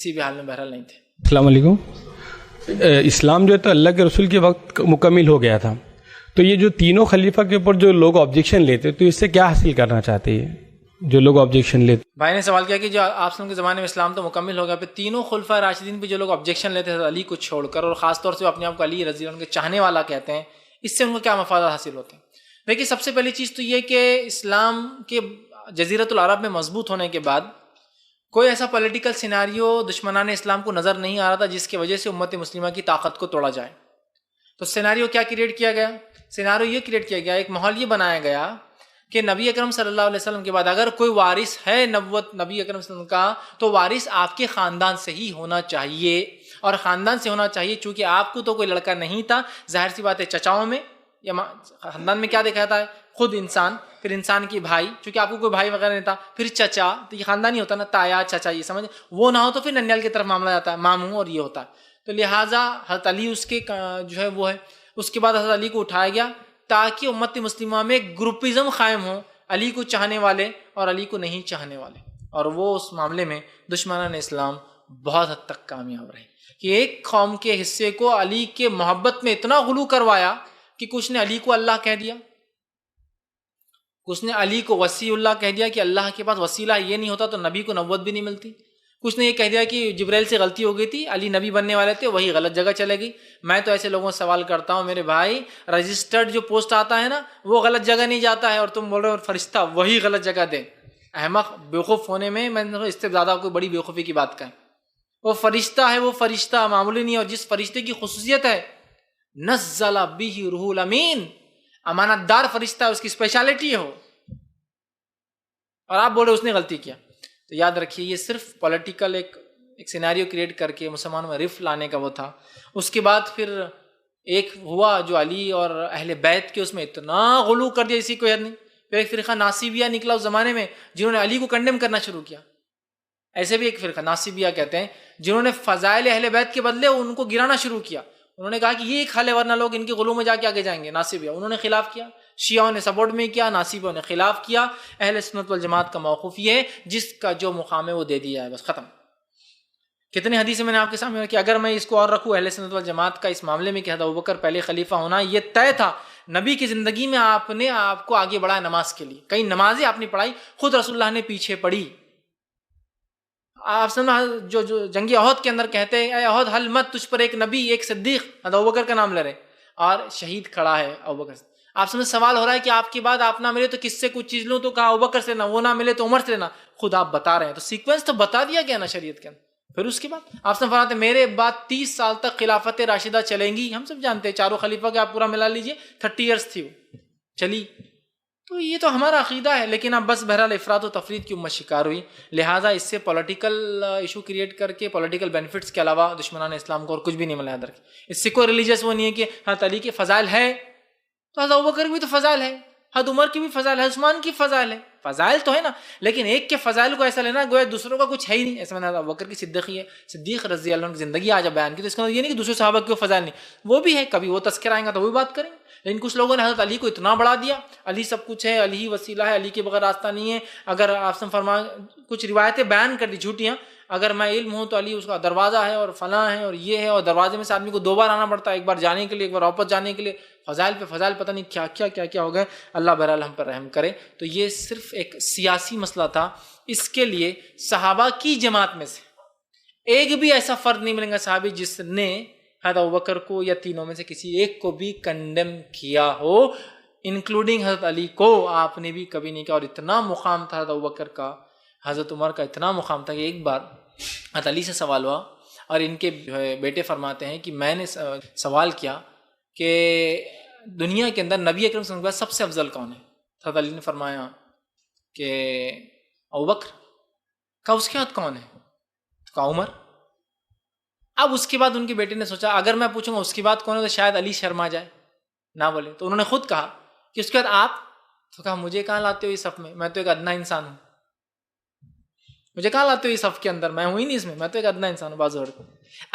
کسی بھی حال میں بہرحال نہیں تھے۔ السلام علیکم۔ اسلام جو ہے تو اللہ کے رسول کے وقت مکمل ہو گیا تھا، تو یہ جو تینوں خلیفہ کے اوپر جو لوگ آبجیکشن لیتے تو اس سے کیا حاصل کرنا چاہتے ہیں جو لوگ آبجیکشن لیتے؟ بھائی نے سوال کیا کہ جو آپ کے زمانے میں اسلام تو مکمل ہو گیا، پھر تینوں خلفاء راشدین پہ جو لوگ آبجیکشن لیتے ہیں علی کو چھوڑ کر، اور خاص طور سے اپنے آپ کو علی رضی اللہ عنہ کے چاہنے والا کہتے ہیں، اس سے ان کو کیا مفادات حاصل ہوتے ہیں؟ دیکھیے، سب سے پہلی چیز تو یہ کہ اسلام کے جزیرۃ العرب میں مضبوط ہونے کے بعد کوئی ایسا پولیٹیکل سیناریو دشمنان اسلام کو نظر نہیں آ رہا تھا جس کی وجہ سے امت مسلمہ کی طاقت کو توڑا جائے۔ تو سیناریو کیا کریٹ کیا گیا؟ سیناریو یہ کریٹ کیا گیا، ایک ماحول یہ بنایا گیا کہ نبی اکرم صلی اللہ علیہ وسلم کے بعد اگر کوئی وارث ہے نبوت نبی اکرم صلی اللہ علیہ وسلم کا، تو وارث آپ کے خاندان سے ہی ہونا چاہیے، اور خاندان سے ہونا چاہیے چونکہ آپ کو تو کوئی لڑکا نہیں تھا، ظاہر سی بات ہے چچاؤں میں یا خاندان میں کیا دیکھا جاتا ہے؟ خود انسان، پھر انسان کی بھائی، چونکہ آپ کو کوئی بھائی وغیرہ نہیں تھا، پھر چچا، تو یہ خاندانی ہوتا نا، تایا چچا، یہ سمجھ، وہ نہ ہو تو پھر ننیال کی طرف معاملہ جاتا ہے، ماموں، اور یہ ہوتا ہے۔ تو لہٰذا حضرت علی اس کے جو ہے وہ ہے، اس کے بعد حضرت علی کو اٹھایا گیا تاکہ امت مسلمہ میں گروپزم قائم ہو، علی کو چاہنے والے اور علی کو نہیں چاہنے والے، اور وہ اس معاملے میں دشمنان اسلام بہت حد تک کامیاب رہے کہ ایک قوم کے حصے کو علی کے محبت میں اتنا غلو کروایا کہ کچھ نے علی کو اللہ کہہ دیا، کچھ نے علی کو وسیع اللہ کہہ دیا کہ اللہ کے پاس وسیلہ یہ نہیں ہوتا تو نبی کو نبوت بھی نہیں ملتی، کچھ نے یہ کہہ دیا کہ جبرائیل سے غلطی ہو گئی تھی، علی نبی بننے والے تھے، وہی غلط جگہ چلے گئی۔ میں تو ایسے لوگوں سے سوال کرتا ہوں، میرے بھائی، رجسٹرڈ جو پوسٹ آتا ہے نا وہ غلط جگہ نہیں جاتا ہے، اور تم بول رہے ہو فرشتہ وہی غلط جگہ دے۔ احمق بیوقوف ہونے میں اس سے زیادہ کوئی بڑی بیوقوفی کی بات کہیں۔ وہ فرشتہ ہے، وہ فرشتہ معمولی نہیں، اور جس فرشتے کی خصوصیت ہے نزل بہ روح الامین، امانت دار فرشتہ ہے، اس کی اسپیشلٹی ہو، اور آپ بول رہے اس نے غلطی کیا۔ تو یاد رکھیے، یہ صرف پولیٹیکل ایک سیناریو کریٹ کر کے مسلمانوں میں رفت لانے کا وہ تھا۔ اس کے بعد پھر ایک ہوا جو علی اور اہل بیت کے اس میں اتنا غلو کر دیا، اسی کو یاد نہیں۔ پھر ایک فرقہ ناصبیہ نکلا اس زمانے میں جنہوں نے علی کو کنڈیم کرنا شروع کیا۔ ایسے بھی ایک فرقہ ناصبیہ کہتے ہیں جنہوں نے فضائل اہل بیت کے بدلے ان کو گرانا شروع کیا۔ انہوں نے کہا کہ یہ کھا لے ورنہ لوگ ان کے غلو میں جا کے آگے جائیں گے۔ ناصبیہ انہوں نے خلاف کیا، شیعوں نے سپورٹ میں کیا، ناصبیوں نے خلاف کیا۔ اہل سنت والجماعت کا موقف یہ ہے جس کا جو مقام ہے وہ دے دیا ہے، بس ختم۔ کتنے حدیث میں نے آپ کے سامنے کہ اگر میں اس کو اور رکھوں اہل سنت والجماعت کا اس معاملے میں کہ حضرت ابوبکر پہلے خلیفہ ہونا یہ طے تھا۔ نبی کی زندگی میں آپ نے آپ کو آگے بڑھایا نماز کے لیے، کئی نمازیں آپ نے پڑھائی، خود رسول اللہ نے پیچھے پڑھی۔ آپ جو جنگ احد کے اندر کہتے ہیں، اے احد حل مت، تجھ پر ایک نبی ایک صدیق، حضرت ابوبکر کا نام لے رہے، اور شہید کھڑا ہے ابوبکر۔ آپ سے سوال ہو رہا ہے کہ آپ کے بعد آپ نہ ملے تو کس سے کچھ چیز لوں، تو کہا ابوبکر سے لینا، وہ نہ ملے تو عمر سے لینا۔ خود آپ بتا رہے ہیں، تو سیکوینس تو بتا دیا گیا نا شریعت کے اندر۔ پھر اس کے بعد آپ سے فرماتے ہیں میرے بعد 30 سال تک خلافت راشدہ چلیں گی۔ ہم سب جانتے ہیں چاروں خلیفہ کے آپ پورا ملا لیجئے 30 ایئرس تھی وہ چلی۔ تو یہ تو ہمارا عقیدہ ہے، لیکن اب بس بہرحال افراط و تفرید کی امت شکار ہوئی، لہٰذا اس سے پولیٹیکل ایشو کریٹ کر کے پولیٹیکل بینیفٹس کے علاوہ دشمنان اسلام کو اور کچھ بھی نہیں ملا ادھر۔ اس سے کوئی ریلیجس وہ نہیں ہے کہ حضرت علی کے فضائل ہے تو حضرت ابوبکر کی بھی تو فضائل ہے، حضرت عمر کی بھی فضائل ہے، عثمان کی فضائل ہے، فضائل تو ہے نا، لیکن ایک کے فضائل کو ایسا لینا گویا دوسروں کا کچھ ہے ہی نہیں۔ ایسا میں نے ابوبکر کی صدیقی ہے، صدیق رضی اللہ عنہ کی زندگی آج بیان کی، تو اس کا یہ نہیں کہ دوسرے صحابہ کی فضائل نہیں، وہ بھی ہے، کبھی وہ تذکرہ آئیں گا تو وہ بھی بات کریں گے۔ لیکن کچھ لوگوں نے حضرت علی کو اتنا بڑھا دیا، علی سب کچھ ہے، علی ہی وسیلہ ہے، علی کے بغیر راستہ نہیں ہے۔ اگر آپ سے فرما کچھ روایتیں بیان کر دی جھوٹیاں، اگر میں علم ہوں تو علی اس کا دروازہ ہے اور فلاں ہے اور یہ ہے، اور دروازے میں سے آدمی کو 2 بار آنا پڑتا ہے، ایک بار جانے کے لیے، ایک بار واپس جانے کے لیے، فضائل پہ فضائل، پتہ نہیں کیا کیا کیا کیا ہو گئے۔ اللہ بہرحال ہم پر رحم کرے۔ تو یہ صرف ایک سیاسی مسئلہ تھا، اس کے لیے صحابہ کی جماعت میں سے ایک بھی ایسا فرد نہیں ملے گا صحابی جس نے حضرت ابوبکر کو یا تینوں میں سے کسی ایک کو بھی کنڈیم کیا ہو، انکلوڈنگ حضرت علی کو آپ نے بھی کبھی نہیں کیا۔ اور اتنا مقام تھا حضرت ابوبکر کا، حضرت عمر کا اتنا مقام تھا کہ ایک بار حضرت علی سے سوال ہوا، اور ان کے بیٹے فرماتے ہیں کہ میں نے سوال کیا کہ دنیا کے اندر نبی اکرم صلی اللہ علیہ وسلم سب سے افضل کون ہے؟ حضرت علی نے فرمایا کہ ابوبکر۔ کہا اس کے بعد کون ہے؟ کہا عمر۔ اب اس کے بعد ان کے بیٹے نے سوچا اگر میں پوچھوں گا اس کے بعد کون ہے تو شاید علی شرما جائے، نہ بولے، تو انہوں نے خود کہا کہ اس کے بعد آپ۔ تو کہا مجھے کہاں لاتے ہو اس صف میں تو ایک ادنا انسان ہوں، مجھے کہاں لاتے ہو اس صف کے اندر، میں ہوں ہی نہیں اس میں تو ایک ادنا انسان ہوں۔ بازو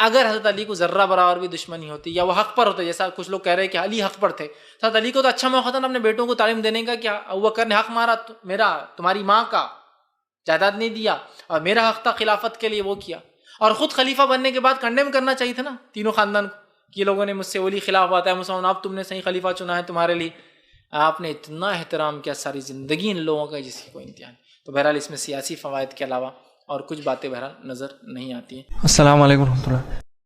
اگر حضرت علی کو ذرہ برابر بھی دشمنی ہوتی یا وہ حق پر ہوتے، جیسا کچھ لوگ کہہ رہے ہیں کہ علی حق پر تھے، تو حضرت علی کو تو اچھا موقع تھا نا اپنے بیٹوں کو تعلیم دینے کا کہ ابوبکر نے حق مارا میرا، تمہاری ماں کا جائیداد نہیں دیا، اور میرا حق تھا خلافت کے لیے وہ کیا۔ اور خود خلیفہ بننے کے بعد کنڈیم کرنا چاہیے تھا نا تینوں خاندان کو کہ یہ لوگوں نے مجھ سے ولی خلاف بات ہے مسلمان، اب تم نے صحیح خلیفہ چنا ہے تمہارے لیے. آپ نے اتنا احترام کیا ساری زندگی ان لوگوں کا جس کی کوئی انتہا نہیں. تو بہرحال اس میں سیاسی فوائد کے علاوہ اور کچھ باتیں بہرحال نظر نہیں آتی ہیں. السلام علیکم ورحمۃ اللہ.